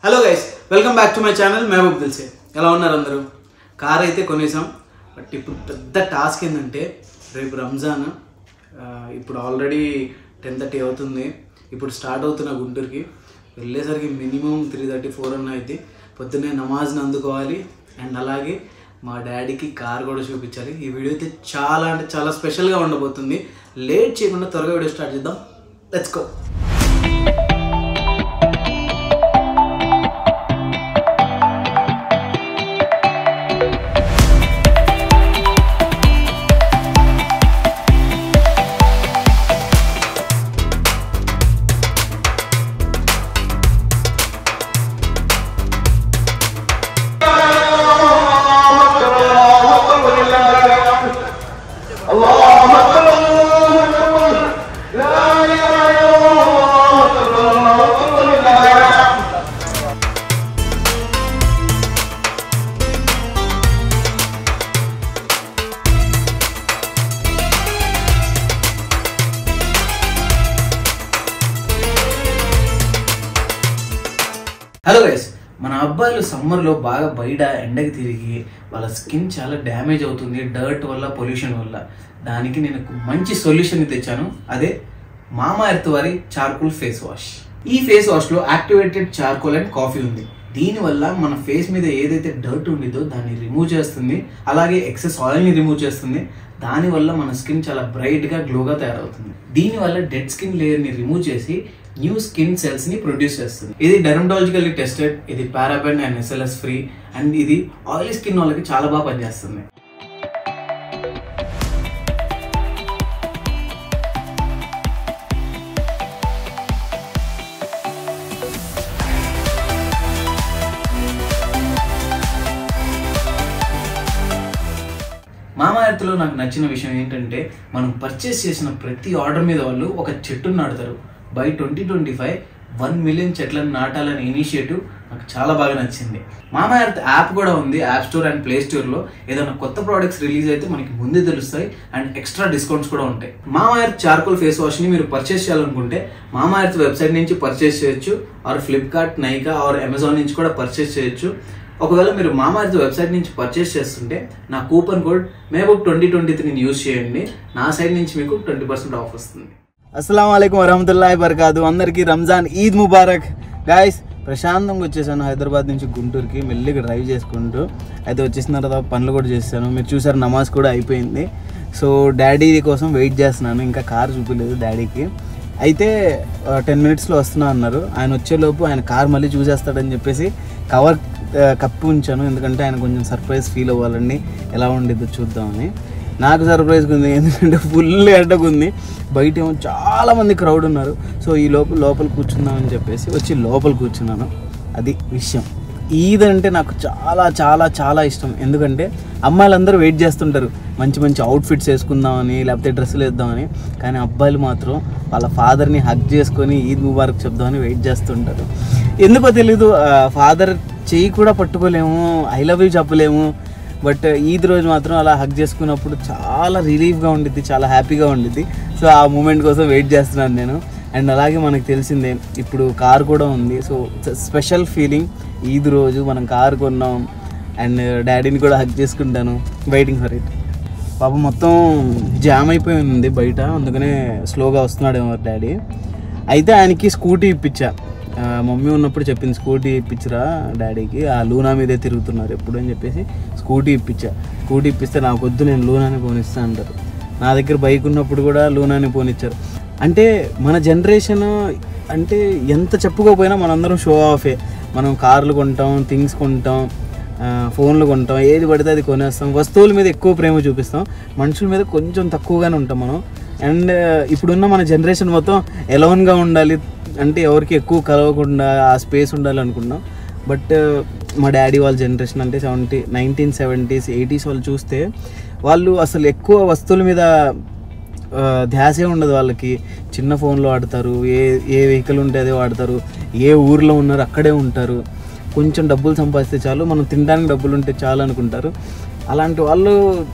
Hello guys, welcome back to my channel Mahboob Dilse. ఎలా ఉన్నారు అందరూ? కార్ అయితే కొనేసాం. బట్ ఇప్పుడు పెద్ద టాస్క్ ఏంటంటే రేపు రంజాన్. ఇప్పుడు ఆల్రెడీ 10:30 అవుతుంది. ఇప్పుడు స్టార్ట్ అవుతున్న గుంటూరుకి వెళ్ళేసరికి మినిమం 3:30-4 అన్న అయితే. పొద్దున్నే నమాజ్ని అందుకోవాలి అండ్ అలాగే మా డాడీకి కార్ కూడా చూపించాలి. ఈ వీడియో అయితే చాలా అంటే చాలా స్పెషల్గా ఉండబోతుంది. లేట్ చేయకుండా త్వరగా వీడియో స్టార్ట్ చేద్దాం. Let's go. హలో గైస్, మన అబ్బాయిలు సమ్మర్లో బాగా బయట ఎండకి తిరిగి వాళ్ళ స్కిన్ చాలా డ్యామేజ్ అవుతుంది డర్ట్ వల్ల, పొల్యూషన్ వల్ల. దానికి నేను మంచి సొల్యూషన్ తెచ్చాను. అదే మామా ఎర్త్ వారి చార్కోల్ ఫేస్ వాష్. ఈ ఫేస్ వాష్లో యాక్టివేటెడ్ చార్కోల్ అండ్ కాఫీ ఉంది. దీనివల్ల మన ఫేస్ మీద ఏదైతే డర్ట్ ఉండిదో దాన్ని రిమూవ్ చేస్తుంది, అలాగే ఎక్సెస్ ఆయిల్ని రిమూవ్ చేస్తుంది. దానివల్ల మన స్కిన్ చాలా బ్రైట్గా గ్లోగా తయారవుతుంది. దీనివల్ల డెడ్ స్కిన్ లేయర్ని రిమూవ్ చేసి న్యూ స్కిన్ సెల్స్ ని ప్రొడ్యూస్ చేస్తుంది. ఇది డెర్మటాలజికల్లీ టెస్టెడ్, ఇది paraben and SLS free and ఇది ఆయిలీ స్కిన్ వాళ్ళకి చాలా బాగా పనిచేస్తుంది. మామా ఎర్త్లో నాకు నచ్చిన విషయం ఏంటంటే మనం పర్చేస్ చేసిన ప్రతి ఆర్డర్ మీద వాళ్ళు ఒక చెట్టును నాటుతారు. బై 2025 1 మిలియన్ చెట్లను నాటాలనే ఇనిషియేటివ్ నాకు చాలా బాగా నచ్చింది. మామా ఎర్త్ యాప్ కూడా ఉంది. యాప్ స్టోర్ అండ్ ప్లే స్టోర్లో ఏదైనా కొత్త ప్రోడక్ట్స్ రిలీజ్ అయితే మనకి ముందే తెలుస్తాయి అండ్ ఎక్స్ట్రా డిస్కౌంట్స్ కూడా ఉంటాయి. మామా ఎర్త్ చార్కోల్ ఫేస్ వాష్ని మీరు పర్చేస్ చేయాలనుకుంటే మామా ఎర్త్ వెబ్సైట్ నుంచి పర్చేస్ చేయొచ్చు, or Flipkart, Nykaa or Amazon నుంచి కూడా పర్చేస్ చేయొచ్చు. ఒకవేళ మీరు మామా ఎర్త్ వెబ్సైట్ నుంచి పర్చేస్ చేస్తుంటే నా కూపన్ కోడ్ మహబూబ్ 2023 యూజ్ చేయండి. నా సైడ్ నుంచి మీకు 20% ఆఫ్ వస్తుంది. అస్సలాము అలైకుం వరహమతుల్లాహి వబరకాతు. అందరికీ రంజాన్ ఈద్ ముబారక్. గాయస్, ప్రశాంతంగా వచ్చేసాను హైదరాబాద్ నుంచి గుంటూరుకి. మెల్లిగా డ్రైవ్ చేసుకుంటూ అయితే వచ్చేసిన తర్వాత పనులు కూడా చేశాను. మీరు చూసారు, నమాజ్ కూడా అయిపోయింది. సో డాడీ కోసం వెయిట్ చేస్తున్నాను. ఇంకా కార్ చూపించలేదు డాడీకి. అయితే 10 మినిట్స్లో వస్తున్నా అన్నారు. ఆయన వచ్చేలోపు ఆయన కార్ మళ్ళీ చూసేస్తాడని చెప్పేసి కవర్ కప్పి ఉంచాను. ఎందుకంటే ఆయన కొంచెం సర్ప్రైజ్ ఫీల్ అవ్వాలండి, ఎలా ఉండిద్దో చూద్దామని. నాకు సర్ప్రైజ్గా ఉంది, ఎందుకంటే ఫుల్ ఎండగుంది. బయట ఏమో చాలామంది క్రౌడ్ ఉన్నారు. సో ఈ లోపల కూర్చుందామని చెప్పేసి వచ్చి లోపల కూర్చున్నాను. అది విషయం. ఈద్ అంటే నాకు చాలా చాలా చాలా ఇష్టం. ఎందుకంటే అమ్మాయిలందరూ వెయిట్ చేస్తుంటారు మంచి మంచి అవుట్ఫిట్స్ వేసుకుందామని, లేకపోతే డ్రెస్సులు వేద్దామని. కానీ అబ్బాయిలు మాత్రం వాళ్ళ ఫాదర్ని హగ్ చేసుకొని ఈద్ ముబారక్ చెప్దామని వెయిట్ చేస్తుంటారు. ఎందుకో తెలీదు, ఫాదర్ చెయ్యి కూడా పట్టుకోలేము, ఐ లవ్ యూ చెప్పలేము. బట్ ఈద్ రోజు మాత్రం అలా హగ్ చేసుకున్నప్పుడు చాలా రిలీఫ్గా ఉండిద్ది, చాలా హ్యాపీగా ఉండిద్ది. సో ఆ మూమెంట్ కోసం వెయిట్ చేస్తున్నాను నేను. అండ్ అలాగే మనకు తెలిసిందే ఇప్పుడు కార్ కూడా ఉంది. So special feeling. ఈద్ రోజు మనం కార్ కొన్నాం అండ్ డాడీని కూడా హగ్ చేసుకుంటాను. Waiting for it. పాప మొత్తం జామ్ అయిపోయి ఉంది బయట, అందుకనే స్లోగా వస్తున్నాడేమో డాడీ. అయితే ఆయనకి స్కూటీ ఇప్పించా. మమ్మీ ఉన్నప్పుడు చెప్పింది, స్కూటీ ఇప్పించరా డాడీకి, ఆ లూనా మీదే తిరుగుతున్నారు ఎప్పుడు అని చెప్పేసి స్కూటీ ఇప్పించా. స్కూటీ ఇప్పిస్తే నాకు వద్దు, నేను లూనాని పోనిస్తా అంటారు. నా దగ్గర బైక్ ఉన్నప్పుడు కూడా లూనాని పోనిచ్చారు. అంటే మన జనరేషన్ అంటే ఎంత చెప్పుకోపోయినా మనందరం షో ఆఫే. మనం కార్లు కొంటాం, థింగ్స్ కొంటాం, ఫోన్లు కొంటాం, ఏది పడితే అది కొనేస్తాం. వస్తువుల మీద ఎక్కువ ప్రేమ చూపిస్తాం, మనుషుల మీద కొంచెం తక్కువగానే ఉంటాం మనం. అండ్ ఇప్పుడున్న మన జనరేషన్ మొత్తం ఎలోన్గా ఉండాలి, అంటే ఎవరికి ఎక్కువ కలవకుండా ఆ స్పేస్ ఉండాలి అనుకున్నాం. బట్ మా డాడీ వాళ్ళ జనరేషన్ అంటే 1970s 80s వాళ్ళు చూస్తే వాళ్ళు అసలు ఎక్కువ వస్తువుల మీద ధ్యాసే ఉండదు వాళ్ళకి. చిన్న ఫోన్లో వాడతారు, ఏ వెహికల్ ఉంటే అదే వాడతారు, ఏ ఊర్లో ఉన్నారు అక్కడే ఉంటారు. కొంచెం డబ్బులు సంపాదిస్తే చాలు, మనం తినడానికి డబ్బులు ఉంటే చాలు అనుకుంటారు. అలాంటి వాళ్ళు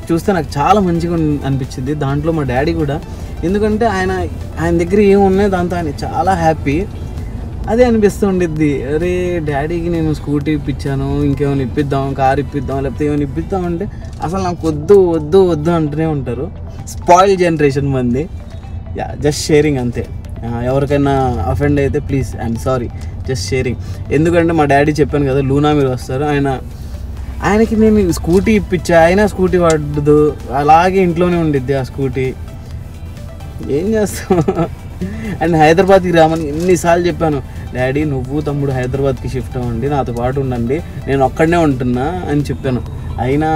చూస్తే నాకు చాలా మంచిగా అనిపించింది. దాంట్లో మా డాడీ కూడా, ఎందుకంటే ఆయన దగ్గర ఏమున్నాయి దాంతో ఆయన చాలా హ్యాపీ. అదే అనిపిస్తూ ఉండిద్ది, అరే డాడీకి నేను స్కూటీ ఇప్పించాను, ఇంకేమైనా ఇప్పిద్దాం, కార్ ఇప్పిద్దాం, లేకపోతే ఏమైనా ఇప్పిద్దాం అంటే అసలు నాకు వద్దు వద్దు వద్దు అంటూనే ఉంటారు. స్పాయిల్ జనరేషన్ మంది. యా, జస్ట్ షేరింగ్ అంతే. ఎవరికైనా అఫెండ్ అయితే please I'm sorry, just sharing. ఎందుకంటే మా డాడీ చెప్పాను కదా, లూనా మీరు వస్తారు, ఆయనకి నేను స్కూటీ ఇప్పించా, అయినా స్కూటీ వాడదు, అలాగే ఇంట్లోనే ఉండిద్ది ఆ స్కూటీ. ఏం చేస్తాం. అండ్ హైదరాబాద్కి రామని ఎన్నిసార్లు చెప్పాను, డాడీ నువ్వు తమ్ముడు హైదరాబాద్కి షిఫ్ట్ అవ్వండి, నాతో పాటు ఉండండి, నేను ఒక్కడనే ఉంటున్నా అని చెప్పాను. అయినా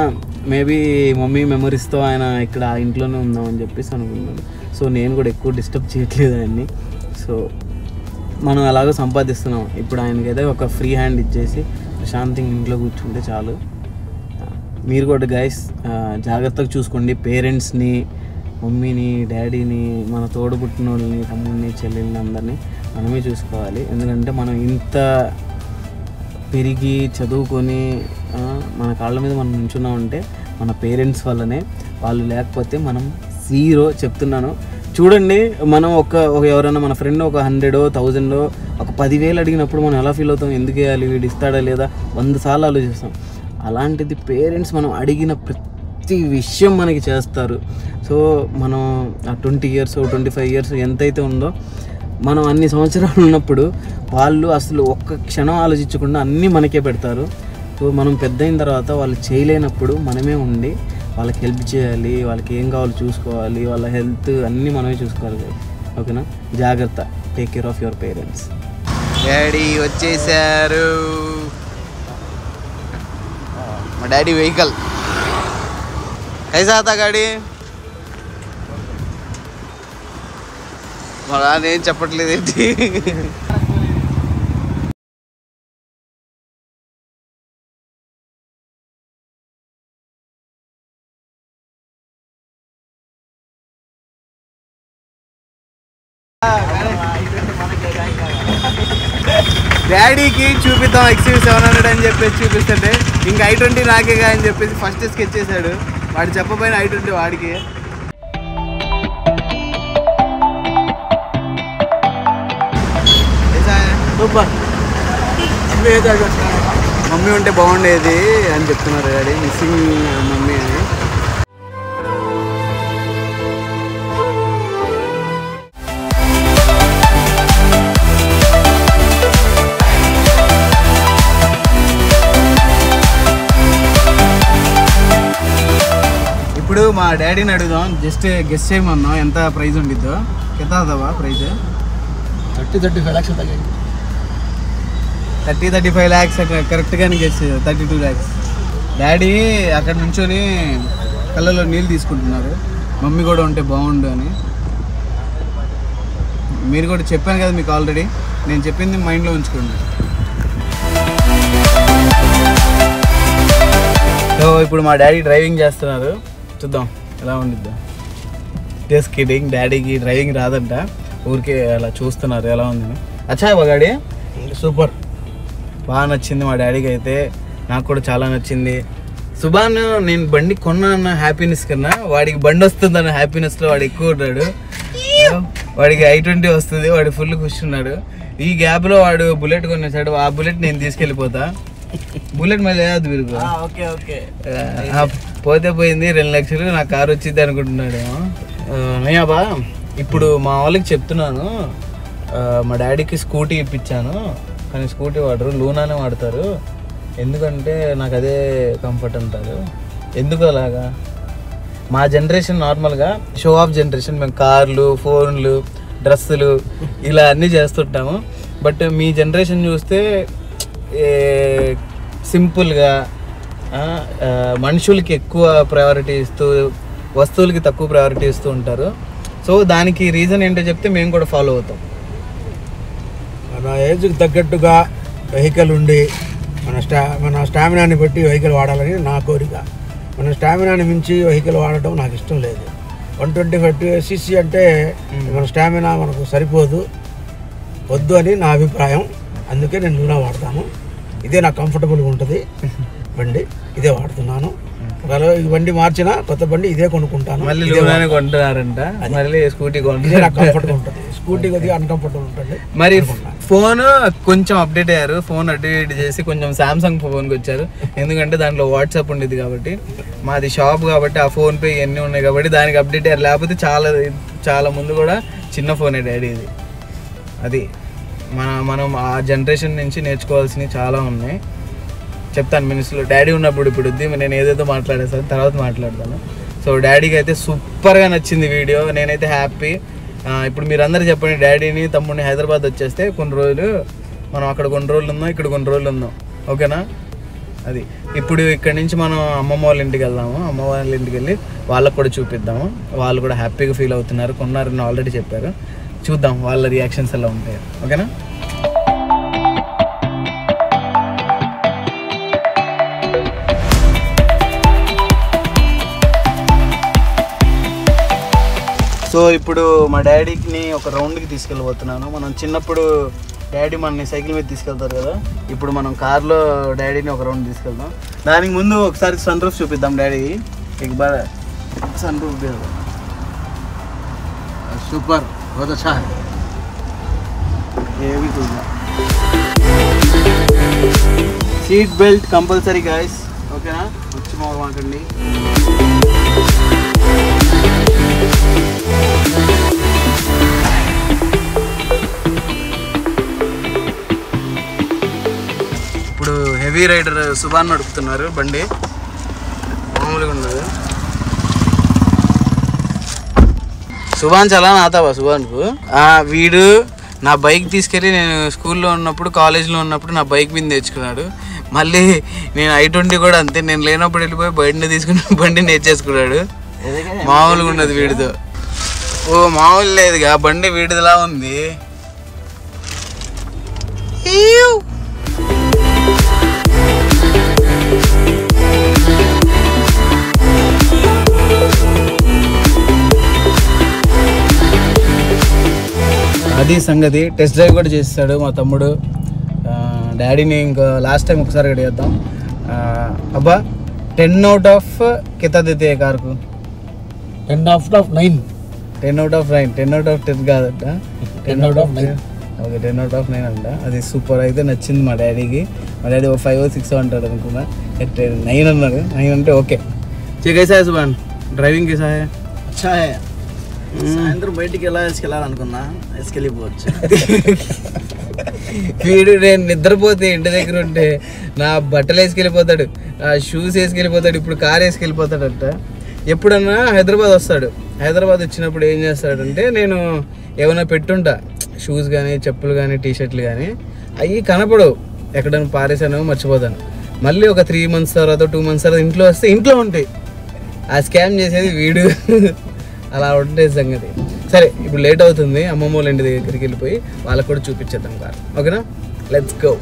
మేబీ మమ్మీ మెమరీస్తో ఆయన ఇక్కడ ఆ ఇంట్లోనే ఉందామని చెప్పేసి అనుకున్నాను. సో నేను కూడా ఎక్కువ డిస్టర్బ్ చేయట్లేదు ఆయన్ని. సో మనం ఎలాగో సంపాదిస్తున్నాం, ఇప్పుడు ఆయనకైతే ఒక ఫ్రీ హ్యాండ్ ఇచ్చేసి ప్రశాంతంగా ఇంట్లో కూర్చుంటే చాలు. మీరు కూడా గైస్ జాగ్రత్తగా చూసుకోండి పేరెంట్స్ని, మమ్మీని, డాడీని, మన తోడుబుట్టిన వాళ్ళని, తమ్ముడిని, చెల్లెల్ని, అందరినీ మనమే చూసుకోవాలి. ఎందుకంటే మనం ఇంత పెరిగి చదువుకొని మన కాళ్ళ మీద మనం నుంచున్నామంటే మన పేరెంట్స్ వల్లనే. వాళ్ళు లేకపోతే మనం జీరో. చెప్తున్నాను చూడండి. మనం ఒక ఎవరైనా మన ఫ్రెండ్ ఒక 100, 1000, ఒక 10,000 అడిగినప్పుడు మనం ఎలా ఫీల్ అవుతాం, ఎందుకు వేయాలి, వీడు ఇస్తాడా లేదా 100 సార్లు ఆలోచిస్తాం. అలాంటిది పేరెంట్స్ మనం అడిగిన ప్రతి విషయం మనకి చేస్తారు. సో మనం ఆ 20 years 25 years ఎంతైతే ఉందో, మనం అన్ని సంవత్సరాలు ఉన్నప్పుడు వాళ్ళు అసలు ఒక్క క్షణం ఆలోచించకుండా అన్నీ మనకే పెడతారు. సో మనం పెద్ద అయిన తర్వాత వాళ్ళు చేయలేనప్పుడు మనమే ఉండి వాళ్ళకి హెల్ప్ చేయాలి, వాళ్ళకి ఏం కావాలో చూసుకోవాలి, వాళ్ళ హెల్త్ అన్నీ మనమే చూసుకోవాలి. ఓకేనా, జాగ్రత్త. Take care of your parents. Daddy వచ్చేసారు. మా డాడీ వెహికల్ కైసా ఆతా గాడి. మా నాన్న ఏం చెప్పట్లేదు ఏంటి. డాడీకి చూపిద్దాం XUV 700 అని చెప్పేసి చూపిస్తుంటే ఇంకా i20 నాకేగా అని చెప్పేసి ఫస్ట్ స్కెచ్ చేశాడు. వాడు చెప్పబోయిన i20 వాడికి. మమ్మీ ఉంటే బాగుండేది అని చెప్తున్నారు డాడీ, మిస్సింగ్ మమ్మీ అని. ఇప్పుడు మా డాడీని అడుగుదాం, జస్ట్ గెస్ చేయమన్నాం ఎంత ప్రైజ్ ఉండిద్దో. ఎంత అవుతావా ప్రైజ్? 30-35 lakhs. 30-35 lakhs కరెక్ట్గానే గెస్. 32 lakhs. డాడీ అక్కడ నుంచొని కళ్ళలో నీళ్ళు తీసుకుంటున్నారు, మమ్మీ కూడా ఉంటే బాగుండు అని. మీరు కూడా చెప్పాను కదా మీకు ఆల్రెడీ, నేను చెప్పింది మైండ్లో ఉంచుకోండి. సో ఇప్పుడు మా డాడీ డ్రైవింగ్ చేస్తున్నారు, చూద్దాం ఎలా ఉండిద్దా. జస్ట్ కిడింగ్, డాడీకి డ్రైవింగ్ రాదంట, ఊరికే అలా చూస్తున్నారు ఎలా ఉందని. అచ్చా గాడి సూపర్, బాగా నచ్చింది మా డాడీకి అయితే, నాకు కూడా చాలా నచ్చింది. సుభాన్ నేను బండి కొన్నా హ్యాపీనెస్ కన్నా వాడికి బండి వస్తుందన్న హ్యాపీనెస్లో వాడు ఎక్కువ ఉన్నాడు. వాడికి i20 వస్తుంది, వాడు ఫుల్ కూర్చున్నాడు. ఈ గ్యాప్లో వాడు బుల్లెట్ కొనేసాడు, ఆ బుల్లెట్ నేను తీసుకెళ్ళిపోతా. బుల్లెట్ మళ్ళీ వేయద్దు మీరు. ఓకే ఓకే, పోతే పోయింది, 2 లక్షలు నా కారు వచ్చింది అనుకుంటున్నాడు. నయాబా ఇప్పుడు మా వాళ్ళకి చెప్తున్నాను, మా డాడీకి స్కూటీ ఇప్పించాను, కానీ స్కూటీ వాడరు, లూనానే వాడతారు, ఎందుకంటే నాకు అదే కంఫర్ట్ అంటారు. ఎందుకు అలాగా? మా జనరేషన్ నార్మల్గా షో ఆఫ్ జనరేషన్, మేము కార్లు, ఫోన్లు, డ్రెస్సులు ఇలా అన్నీ చేస్తుంటాము. బట్ మీ జనరేషన్ చూస్తే సింపుల్గా మనుషులకి ఎక్కువ ప్రయారిటీ ఇస్తూ వస్తువులకి తక్కువ ప్రయారిటీ ఇస్తూ ఉంటారు. సో దానికి రీజన్ ఏంటో చెప్తే మేము కూడా ఫాలో అవుతాం. మన ఏజ్కి తగ్గట్టుగా వెహికల్ ఉండి మన స్టామినాని బట్టి వెహికల్ వాడాలని నా కోరిక. మన స్టామినాని మించి వెహికల్ వాడటం నాకు ఇష్టం లేదు. 125cc అంటే మన స్టామినా మనకు సరిపోదు, వద్దు అని నా అభిప్రాయం. అందుకే నేను లూనా వాడతాను, ఇదే నాకు కంఫర్టబుల్గా ఉంటుంది బండి, ఇదే వాడుతున్నాను. ఒకవేళ ఈ బండి మార్చినా కొత్త బండి ఇదే కొనుక్కుంటాను. మళ్ళీ లూనానే కొంటున్నారంట, మళ్ళీ స్కూటీ ఇదే నాకు కంఫర్ట్గా ఉంటుంది. స్కూటీ కొద్దిగా అన్కంఫర్టబుల్ ఉంటుంది. మరి ఫోన్ కొంచెం అప్డేట్ అయ్యారు, ఫోన్ అప్డేట్ చేసి కొంచెం సామ్సంగ్ ఫోన్కి వచ్చారు. ఎందుకంటే దాంట్లో వాట్సాప్ ఉండేది కాబట్టి, మాది షాప్ కాబట్టి ఆ ఫోన్పే ఇవన్నీ ఉన్నాయి కాబట్టి దానికి అప్డేట్ అయ్యారు. లేకపోతే చాలా ముందు కూడా చిన్న ఫోనే డాడీ ఇది. అది మనం ఆ జనరేషన్ నుంచి నేర్చుకోవాల్సినవి చాలా ఉన్నాయి. చెప్తాను మినిస్లో డాడీ ఉన్నప్పుడు. ఇప్పుడు నేను ఏదేదో మాట్లాడేస్తాను, తర్వాత మాట్లాడతాను. సో డాడీకి అయితే సూపర్గా నచ్చింది వీడియో, నేనైతే హ్యాపీ. ఇప్పుడు మీరు అందరూ చెప్పండి, డాడీని తమ్ముడిని హైదరాబాద్ వచ్చేస్తే కొన్ని రోజులు మనం అక్కడ కొన్ని రోజులు ఉందాం, ఇక్కడ కొన్ని రోజులు ఉందాం, ఓకేనా? అది ఇప్పుడు ఇక్కడ నుంచి మనం అమ్మమ్మ వాళ్ళ ఇంటికి వెళ్దాము. అమ్మ వాళ్ళ ఇంటికి వెళ్ళి వాళ్ళకు కూడా చూపిద్దాము. వాళ్ళు కూడా హ్యాపీగా ఫీల్ అవుతున్నారు, కొన్నారని ఆల్రెడీ చెప్పారు. చూద్దాం వాళ్ళ రియాక్షన్స్ ఎలా ఉంటాయి, ఓకేనా? సో ఇప్పుడు మా డాడీని ఒక రౌండ్కి తీసుకెళ్ళిపోతున్నాను. మనం చిన్నప్పుడు డాడీ మనని సైకిల్ మీద తీసుకెళ్తారు కదా, ఇప్పుడు మనం కార్లో డాడీని ఒక రౌండ్ తీసుకెళ్దాం. దానికి ముందు ఒకసారి సన్ రూఫ్ చూపిద్దాం డాడీ. సన్ రూఫ్ సూపర్, बहुत अच्छा है. ये भी చూద్దాం. సీట్ బెల్ట్ కంపల్సరీ గాయస్, ఓకేనా? వచ్చి మాకండి. ఇప్పుడు హెవీ రైడర్ సుభాన్ నడుపుతున్నారు బండి, మామూలుగా ఉన్నది. సుభాన్ చాలా నాతావా సుభాన్కు? వీడు నా బైక్ తీసుకెళ్ళి నేను స్కూల్లో ఉన్నప్పుడు కాలేజ్లో ఉన్నప్పుడు నా బైక్ మీద తెచ్చుకున్నాడు. మళ్ళీ నేను I20 కూడా అంతే, నేను లేనప్పుడు వెళ్ళిపోయి బండి తీసుకుని బండి నేర్చేసుకున్నాడు. మామూలుగా ఉన్నది వీడితో. ఓ మామూలు లేదుగా, బండి వీడిదిలా ఉంది. అది సంగతి. టెస్ట్ డ్రైవ్ కూడా చేస్తాడు మా తమ్ముడు. డాడీని ఇంకా లాస్ట్ టైం ఒకసారి అడిగేద్దాం. అబ్బా 10 out of కితా దేతే కార్కు? 10 out of 9. 10 out of 9. 10 out of 10 కాదట, 10 out of 9. Okay 10 out of 9 అంట. అది సూపర్ అయితే నచ్చింది మా డాడీకి. మా డాడీ 5 or 6 అంటాడు అనుకున్నా, 9 అన్నాడు. 9 అంటే ఓకే. కేసా సుభాన్ డ్రైవింగ్ కేసా? అచ్చా హై. సాయంత్రం బయటికి ఎలా వేసుకెళ్ళాలనుకున్నా వేసుకెళ్ళిపోవచ్చు. వీడు నేను నిద్రపోతే ఇంటి దగ్గర ఉంటే నా బట్టలు వేసుకెళ్ళిపోతాడు, నా షూస్ వేసుకెళ్ళిపోతాడు, ఇప్పుడు కార్ వేసుకెళ్ళిపోతాడంట. ఎప్పుడన్నా హైదరాబాద్ వస్తాడు, హైదరాబాద్ వచ్చినప్పుడు ఏం చేస్తాడంటే, నేను ఏమైనా పెట్టుంటా షూస్ కానీ చెప్పులు కానీ టీషర్ట్లు కానీ, అవి కనపడవు, ఎక్కడైనా పారేసానో మర్చిపోతాను. మళ్ళీ ఒక 3 months తర్వాత 2 months తర్వాత ఇంట్లో వస్తే ఇంట్లో ఉంటాయి. ఆ స్కామ్ చేసేది వీడు. అలా ఉంటే సంగతి. సరే ఇప్పుడు లేట్ అవుతుంది, అమ్మమ్మ వాళ్ళ ఇంటి దగ్గరికి వెళ్ళిపోయి వాళ్ళకు కూడా చూపించేద్దాం కార్, ఓకేనా? Let's go.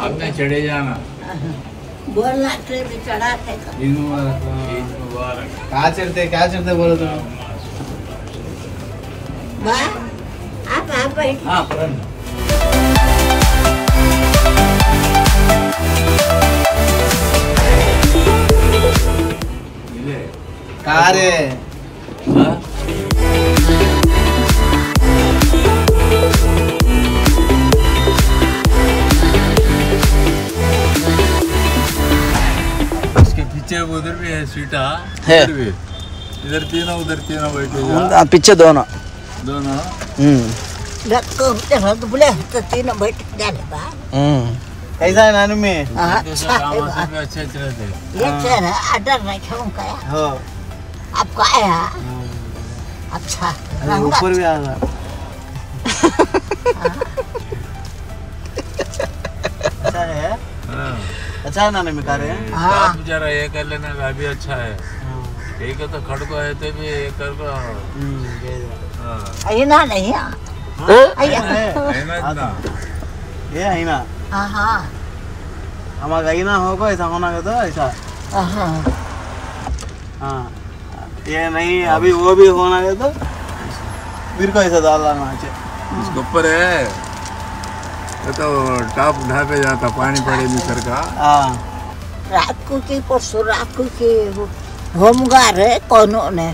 आपने चढ़े जाना, बोलना भी चढ़ाते क्या चढ़ते बोलो तुम? आप बैठ. हाँ पुरान कार है. उसके पीछे उधर भी है सीटा, है. उधर भी, इधर तीनों उधर तीनों बैठे पीछे दोनों. दोनों. रखो बोले तो तीनों बैठ जाने बा. कैसा है नानू में? अच्छा है बा. अच्छे अच्छे रहते. ये चेहरा आडर नहीं खाऊं का हो आपको आया अच्छा ऊपर भी आ रहा. अच्छा है, अच्छा है नानू में कार है. हाँ. जरा ये कर लेना, अभी अच्छा है. एक तो खड़को है तो भी एक कर को. अइना नहीं अइया ये है ना. हाँ हमारा गई ना होगा ऐसा होना का तो ऐसा. हाँ ये नहीं, अभी वो भी होना है तो फिर को ऐसा डालना चाहिए. इसके ऊपर है ये तो टॉप ढापे जाता पानी पड़े नीचे का. हाँ रात को की परसों रात को की होमगार है कौन ने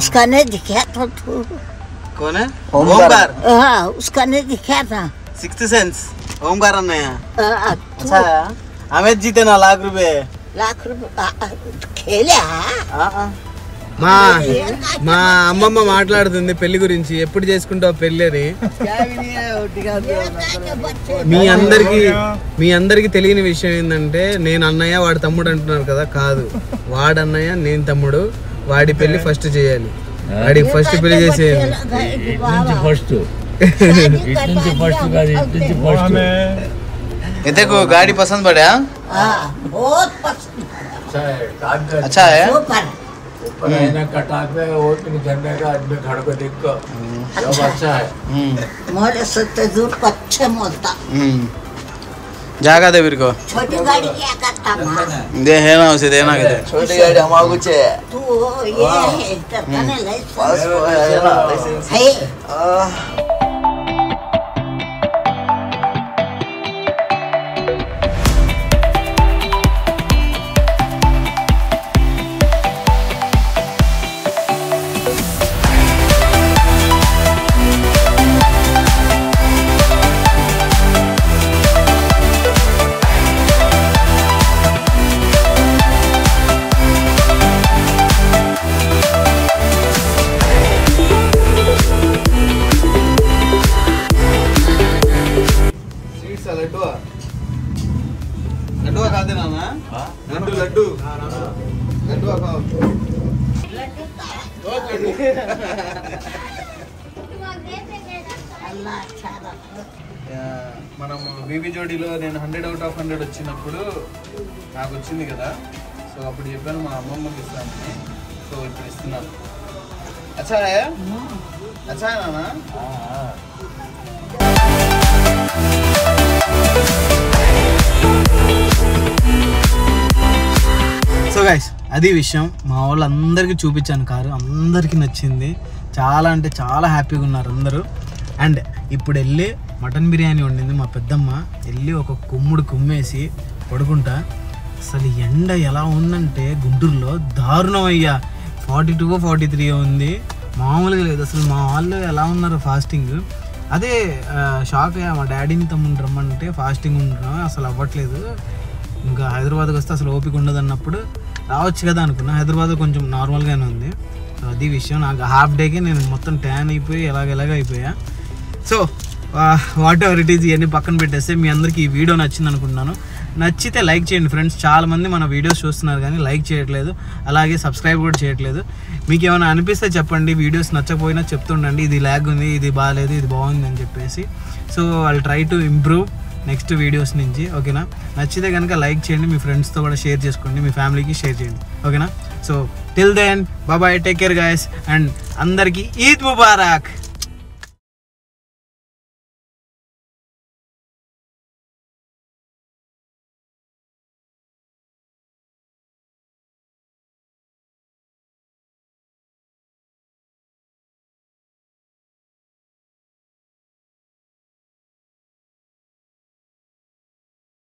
उसका नहीं दिखा था तू कौन है ओमकार हाँ उसका नहीं दिखा था 6th सेंस ओमकार अన్నయ్య तू अच्छा अमित जीते ना ₹1,00,000 लाख रुपए खेले మా మా అమ్మమ్మ మాట్లాడుతుంది పెళ్లి గురించి, ఎప్పుడు చేసుకుంటావు పెళ్లి అని. మీ అందరికి తెలియని విషయం ఏంటంటే, నేను అన్నయ్య వాడి తమ్ముడు అంటున్నారు కదా, కాదు, వాడు అన్నయ్య నేను తమ్ముడు. వాడి పెళ్లి ఫస్ట్ చేయాలి, వాడికి ఫస్ట్ పెళ్లి చేసేయాలి. इतने को गाड़ी पसंद पड़ा? बहुत पसंद अच्छा है ऊपर है ना कटाक में वो झंडे का आदमी खड़ को देख को सब अच्छा है। मोरे सत्ते दूर पच्छे मोता जागा दे मेरे को छोटी गाड़ी क्या करता माँ दे है ना उसे देना किधर छोटी गाड़ी हमारे कुछ है तू ये है तरकने लाइसेंस है लड्डू खा देना ना लड्डू लड्डू लड्डू खाओ మనం బీబీ జోడీలో నేను 100 out of 100 వచ్చినప్పుడు నాకు వచ్చింది కదా, సో అప్పుడు చెప్పాను మా అమ్మమ్మకి ఇస్తానని, సో ఇప్పుడు ఇస్తున్నాను. అచ్చా అచ్చా నానా సో గైస్ అది విషయం. మా వాళ్ళందరికీ చూపించాను కారు, అందరికీ నచ్చింది, చాలా అంటే చాలా హ్యాపీగా ఉన్నారు అందరూ. అండ్ ఇప్పుడు వెళ్ళి మటన్ బిర్యానీ వండింది మా పెద్దమ్మ, వెళ్ళి ఒక కుమ్ముడు కుమ్మేసి పడుకుంటా. అసలు ఎండ ఎలా ఉందంటే గుంటూరులో దారుణం అయ్యా, 42 43 ఉంది, మామూలుగా లేదు అసలు. మా వాళ్ళు ఎలా ఉన్నారు ఫాస్టింగ్, అదే షాక్ అయ్యా. మా డాడీని తమ్ముని రమ్మంటే ఫాస్టింగ్ ఉంటున్నాం, అసలు అవ్వట్లేదు. ఇంకా హైదరాబాద్కి వస్తే అసలు ఓపిక ఉండదు అన్నప్పుడు రావచ్చు కదా అనుకున్నా. హైదరాబాద్ కొంచెం నార్మల్గానే ఉంది. సో అది విషయం. నాకు హాఫ్ డేకి నేను మొత్తం ట్యాన్ అయిపోయి ఎలాగ అయిపోయా. So what ever it is ఇవన్నీ పక్కన పెట్టేస్తే మీ అందరికీ ఈ వీడియో నచ్చింది అనుకుంటున్నాను. నచ్చితే లైక్ చేయండి ఫ్రెండ్స్. చాలామంది మన వీడియోస్ చూస్తున్నారు కానీ లైక్ చేయట్లేదు, అలాగే సబ్స్క్రైబ్ కూడా చేయట్లేదు. మీకు ఏమైనా అనిపిస్తే చెప్పండి, వీడియోస్ నచ్చకపోయినా చెప్తుండండి, ఇది ల్యాగ్ ఉంది, ఇది బాగాలేదు, ఇది బాగుంది అని చెప్పేసి. So I'll try to improve next videos నుంచి, ఓకేనా. నచ్చితే కనుక లైక్ చేయండి, మీ ఫ్రెండ్స్తో కూడా షేర్ చేసుకోండి, మీ ఫ్యామిలీకి షేర్ చేయండి, ఓకేనా. So till then bye, take care guys, and అందరికీ ఈద్ ముబారక్.